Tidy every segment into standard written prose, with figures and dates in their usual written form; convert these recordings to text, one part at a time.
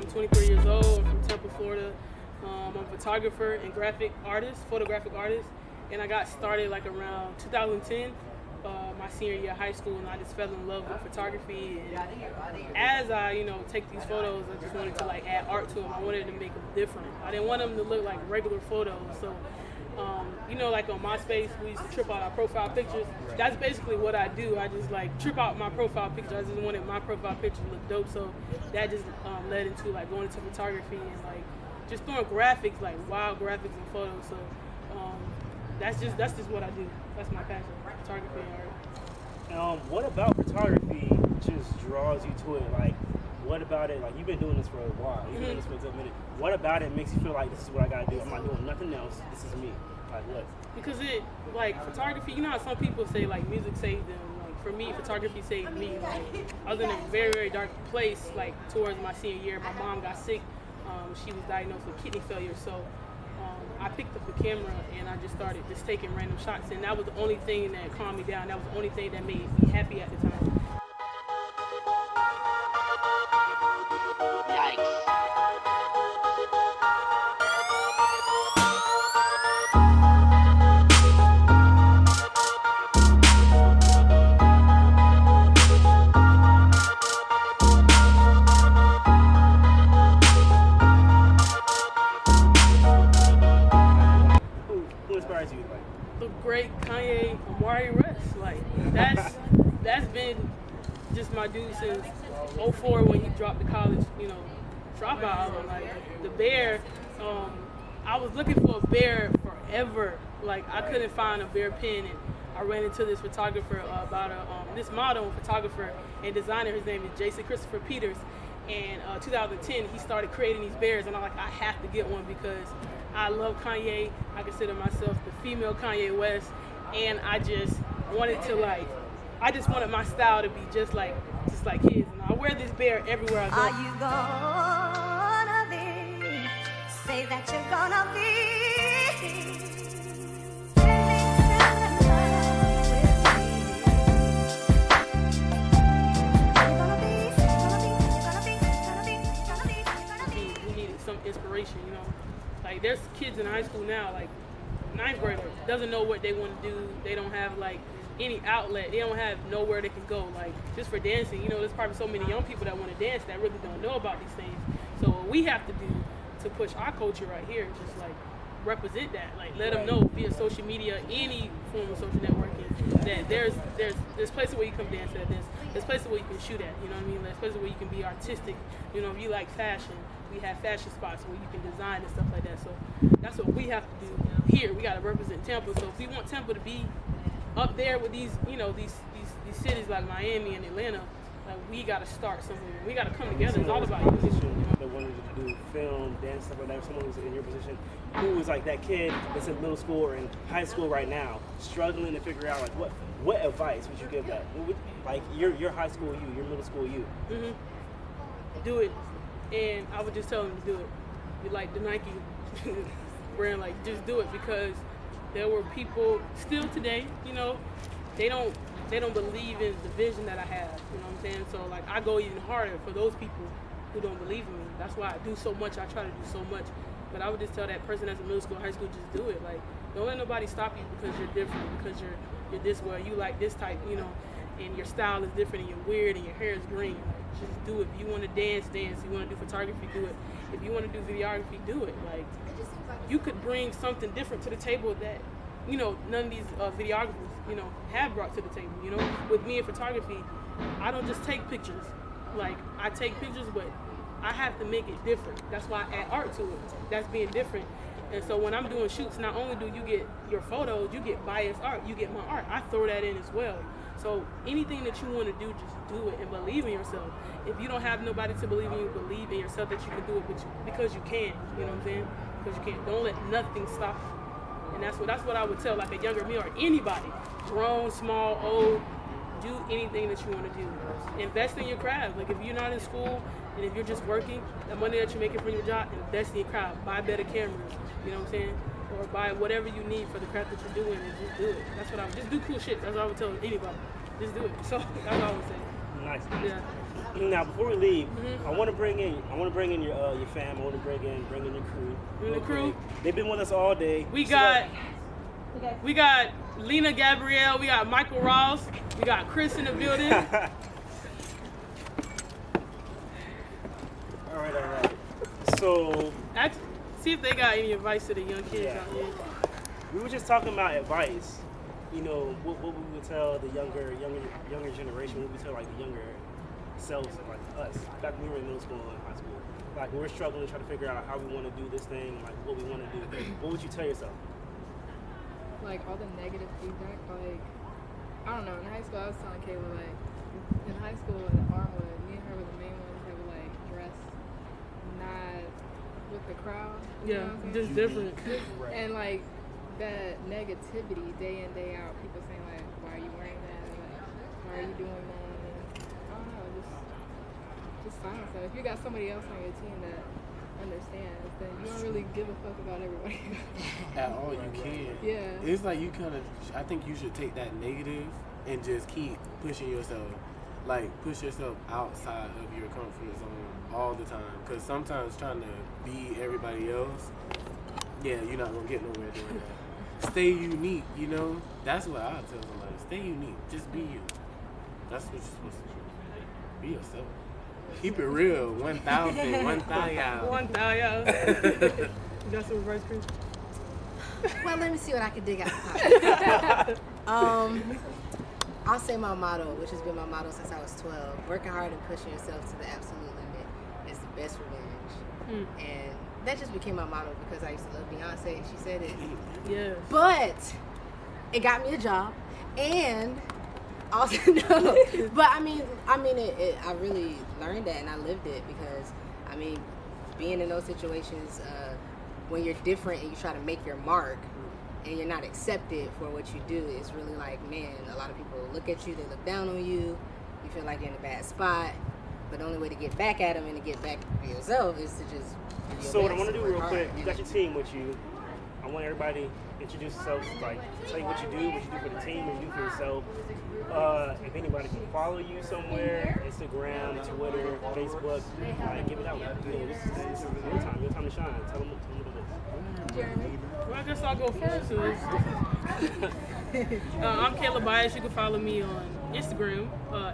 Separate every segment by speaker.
Speaker 1: 23 years old. I'm from Tampa, Florida. I'm a photographer and photographic artist, and I got started like around 2010, my senior year of high school, and I just fell in love with photography. And as I, take these photos, I just wanted to like add art to them. I wanted to make them different. I didn't want them to look like regular photos. So, like on MySpace, we used to trip out our profile pictures. That's basically what I do. I just like trip out my profile picture. I just wanted my profile picture to look dope. So that just led into like going into photography and like just throwing graphics, like wild graphics and photos. So that's just what I do. That's my passion, photography and art.
Speaker 2: What about photography just draws you to it? Like, what about it? Like, you've been doing this for a while. You've been doing this for a minute. What about it makes you feel like this is what I gotta do? I'm not doing nothing else. This is me. Like what?
Speaker 1: Because photography. You know how some people say like music saved them. Like for me, photography saved me. Like I was in a very, very dark place. Like towards my senior year, my mom got sick. She was diagnosed with kidney failure. So I picked up the camera and I just started just taking random shots. And that was the only thing that calmed me down. That was the only thing that made me happy at the time. The great Kanye West, like that's been just my dude since '04 when he dropped the college, dropout album. Like the Bear, I was looking for a bear forever. Like I couldn't find a bear pen, and I ran into this photographer about this model photographer and designer. His name is Jason Christopher Peters. And 2010, he started creating these bears, and I'm like, I have to get one because I love Kanye. I consider myself the female Kanye West, and I just wanted my style to be just like his. And I wear this bear everywhere I go.
Speaker 3: Are you gonna be? Say that you're gonna be.
Speaker 1: Inspiration, like there's kids in high school now, like 9th graders, doesn't know what they want to do. They don't have like any outlet. They don't have nowhere they can go, like just for dancing. There's probably so many young people that want to dance that really don't know about these things. So what we have to do to push our culture right here is just like represent that, like let them know via social media, any form of social networking, that there's places where you come dance at, there's places where you can shoot at, there's places where you can be artistic. If you like fashion, we have fashion spots where you can design and stuff like that. So that's what we have to do here. We got to represent Tampa. So if we want Tampa to be up there with these these cities like Miami and Atlanta, like we got to start somewhere. We got to come together. It's all about you.
Speaker 2: That wanted to do film, dance, stuff like that. Someone who's in your position, who was like that kid that's in middle school or in high school right now, struggling to figure out like what advice would you give that? Like your high school you, your middle school you.
Speaker 1: Mm-hmm. Do it. And I would just tell them to do it. You like the Nike brand, like just do it, because there were people still today, they don't believe in the vision that I have, you know what I'm saying? So like I go even harder for those people who don't believe in me. That's why I do so much. I try to do so much. But I would just tell that person that's in middle school, high school, just do it. Like don't let nobody stop you because you're different, because you're this way, you like this type, and your style is different and you're weird and your hair is green. Just do it. If you want to dance. If you want to do photography, do it. If you want to do videography, do it. Like, you could bring something different to the table that, none of these videographers, have brought to the table. With me in photography, I don't just take pictures. Like, I take pictures, but I have to make it different. That's why I add art to it. That's being different. And so when I'm doing shoots, not only do you get your photos, you get biased art. You get my art. I throw that in as well. So anything that you want to do, just do it and believe in yourself. If you don't have nobody to believe in you, believe in yourself that you can do it because you can. You know what I'm saying? Because you can. Don't let nothing stop you. And that's what I would tell like a younger me or anybody, grown, small, old. Do anything that you want to do. Invest in your craft. Like if you're not in school and if you're just working, the money that you're making from your job, invest in your craft. Buy better cameras. You know what I'm saying? Or buy whatever you need for the craft that you're doing and just do it. That's what I would just do cool shit. That's what I would tell anybody. Just do it. So that's what I would say.
Speaker 2: Nice.
Speaker 1: Yeah.
Speaker 2: Now, before we leave,
Speaker 1: Mhm.
Speaker 2: I want to bring in your fam. I want to bring in your crew.
Speaker 1: Bring the
Speaker 2: real
Speaker 1: crew.
Speaker 2: quick. They've been with us all day.
Speaker 1: We
Speaker 2: So,
Speaker 1: got Lena Gabrielle, we got Michael Ross, we got Chris in the building.
Speaker 2: all right. So
Speaker 1: See if they got any advice to the young kids
Speaker 2: Yeah.
Speaker 1: out here.
Speaker 2: we were just talking about advice. You know, what we would tell the younger generation, what we tell like the younger selves, like us, back when we were in middle school and high school. Like when we're struggling, trying to figure out how we want to do this thing, like what we want to do. What would you tell yourself?
Speaker 4: Like all the negative feedback, like I don't know. In high school, I was telling Kaylah, like in high school in Armwood, me and her were the main ones that would like dress not with the crowd. You know what I'm saying?
Speaker 1: Just different.
Speaker 4: And like that negativity day in day out, people saying like, why are you wearing that? Like, why are you doing that? And I don't know, just silence them. If you got somebody else on your team that understands, then you don't really give a fuck about everybody else.
Speaker 5: At all you can.
Speaker 4: Yeah.
Speaker 5: It's like you kind of, I think you should take that negative and just keep pushing yourself. Like, push yourself outside of your comfort zone all the time. Because sometimes trying to be everybody else, yeah, you're not going to get nowhere doing that. Stay unique, you know? That's what I tell somebody. Stay unique. Just be you. That's what you're supposed to do. Be yourself. Keep it real. 1,000. 1,000.
Speaker 1: 1,000. You got some advice, Chris?
Speaker 6: Well, let me see what I can dig out. I'll say my motto, which has been my motto since I was 12. Working hard and pushing yourself to the absolute limit is the best revenge. And that just became my motto because I used to love Beyonce. She said it.
Speaker 1: Yeah.
Speaker 6: But it got me a job, and also no. But I mean, I really learned that and I lived it because I mean, being in those situations when you're different and you try to make your mark and you're not accepted for what you do, it's really like, man, a lot of people look at you, they look down on you, you feel like you're in a bad spot. But the only way to get back at them and to get back to yourself is to just do your
Speaker 2: So what I
Speaker 6: best
Speaker 2: want to do
Speaker 6: and
Speaker 2: real
Speaker 6: work
Speaker 2: quick,
Speaker 6: hard.
Speaker 2: you got your team with you. I want everybody to introduce themselves, like tell you what you do for the team, what you do for yourself. If anybody can follow you somewhere, Instagram, Twitter, Facebook, give it out. You know, this is your time to shine. Tell them what it is.
Speaker 4: Jeremy.
Speaker 1: Well, I guess I'll go first. I'm Kaylah Bias. You can follow me on Instagram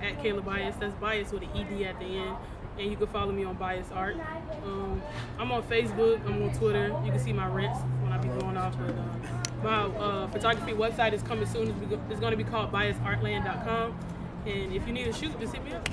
Speaker 1: at Kaylah Bias. That's Bias with an ED at the end. And you can follow me on Bias Art. I'm on Facebook. I'm on Twitter. You can see my rents when I be going off. But my photography website is coming soon. It's going to be called biasartland.com. And if you need a shoot, just hit me up.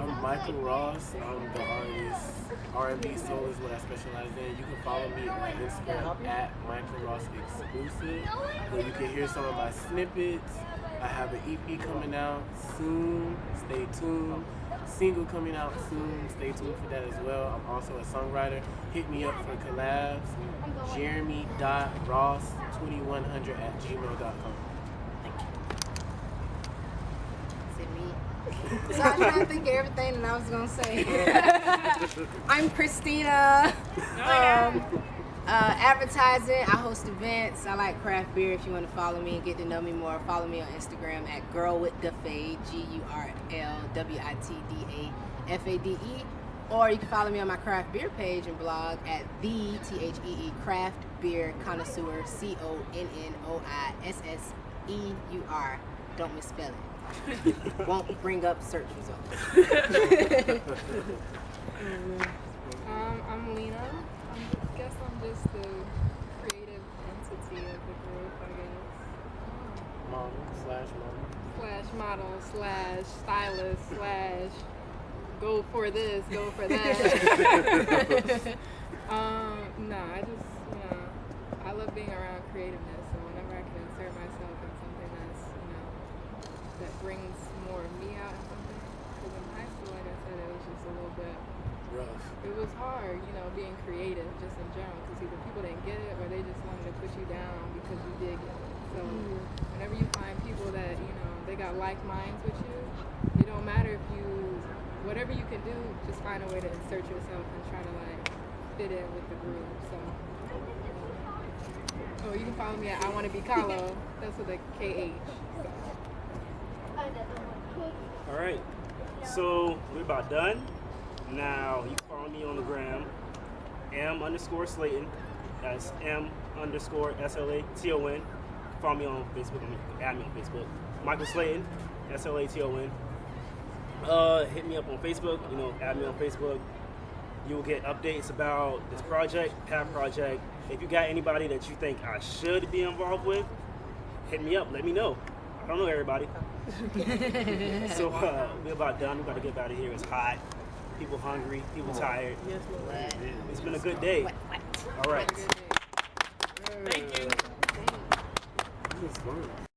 Speaker 5: I'm Michael Ross. I'm the artist. R&B soul is what I specialize in. You can follow me on Instagram at Michael Ross Exclusive, where you can hear some of my snippets. I have an EP coming out soon. Stay tuned. Single coming out soon. Stay tuned for that as well. I'm also a songwriter. Hit me up for collabs. Jeremy.ross2100@gmail.com.
Speaker 6: So I'm trying to think of everything that I was gonna say. I'm Christina. Advertising. I host events. I like craft beer. If you want to follow me and get to know me more, follow me on Instagram at Girl with the Fade, GURLWITDAFADE. Or you can follow me on my craft beer page and blog at THEE Craft Beer Connoisseur CONNOISSEUR. Don't misspell it. Won't bring up search results.
Speaker 4: I'm Lena. I guess I'm just the creative entity of the group, I guess.
Speaker 5: Model /
Speaker 4: / stylist / go for this, go for that. No, I just, I love being around creativeness, so whenever I can insert myself in something that's, that brings more of me out in something. Because in high school, like I said, it was just a little bit
Speaker 5: rough.
Speaker 4: It was hard, being creative just in general, because either people didn't get it or they just wanted to put you down because you did get it. So whenever you find people that, they got like minds with you, it don't matter if whatever you can do, just find a way to insert yourself and try to fit in with the group. So, you can follow me at I Want to Be Kaylah. That's with a KH. So.
Speaker 2: All right. So we're about done. Now you can follow me on the gram, m_Slayton. That's m_SLATON. Follow me on Facebook. I mean, add me on Facebook. Michael Slayton, SLATON. Hit me up on Facebook. You know, add me on Facebook. You will get updates about this project, PAP project. If you got anybody that you think I should be involved with, hit me up. Let me know. I don't know everybody. So we're about done. We got to get out of here. It's hot. People hungry. People tired.
Speaker 1: Yes, Lord.
Speaker 2: It's been a good day. All right.
Speaker 1: Thank you.
Speaker 5: It was fun.